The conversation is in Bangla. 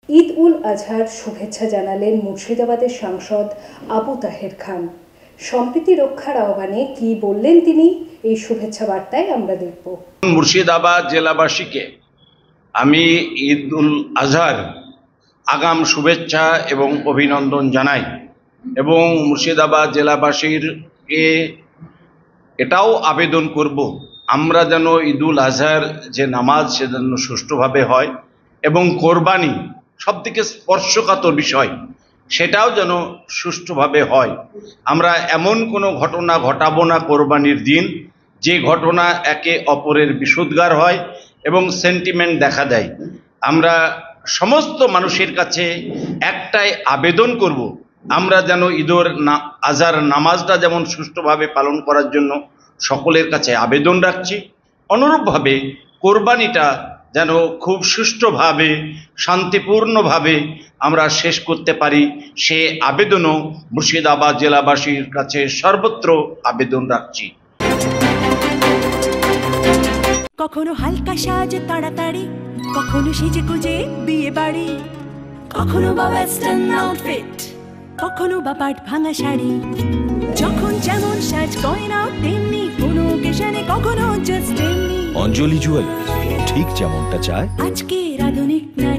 ঈদ উল আজহার শুভেচ্ছা জানালেন মুর্শিদাবাদের সাংসদ আবু তাহের খান। সম্প্রীতি রক্ষার আহ্বানে কি বললেন তিনি, এই শুভেচ্ছা বার্তায় আমরা দেখব। মুর্শিদাবাদ জেলাবাসীকে আমি ঈদ উল আজহার আগাম শুভেচ্ছা এবং অভিনন্দন জানাই এবং মুর্শিদাবাদ জেলাবাসীরকে এটাও আবেদন করব, আমরা যেন ঈদ উল আজহার যে নামাজ সে যেন সুষ্ঠুভাবে হয় এবং কোরবানি সবথেকে স্পর্শকাতর বিষয় সেটাও যেন সুষ্ঠুভাবে হয়। আমরা এমন কোনো ঘটনা ঘটাবো না কোরবানির দিন যে ঘটনা একে অপরের বিষোদ্গার হয় এবং সেন্টিমেন্ট দেখা দেয়। আমরা সমস্ত মানুষের কাছে একটাই আবেদন করব, আমরা যেন ঈদুল আজহার নামাজটা যেমন সুষ্ঠুভাবে পালন করার জন্য সকলের কাছে আবেদন রাখছি, অনুরূপভাবে কোরবানিটা যেন খুব সুষ্ঠুভাবে শান্তিপূর্ণভাবে আমরা শেষ করতে পারি সে আবেদনও মুর্শিদাবাদ জেলাবাসীর কাছে সর্বত্র আবেদন রাখছি। কখনো হালকা সাজে তাড়াতাড়ি, কখনো সেজে গুজে বিয়ে বাড়ি, কখনো বা ওয়েস্টার্ন আউটফিট, কখনো বা পাট ভাঙা শাড়ি। যখন যেমন সাজ গয়না তেমনি, কোনো অকেশনে কখনো জাস্ট এমনি। অঞ্জলি জুয়েলার্স, ঠিক যেমনটা চায় আজকের আধুনিক নারী।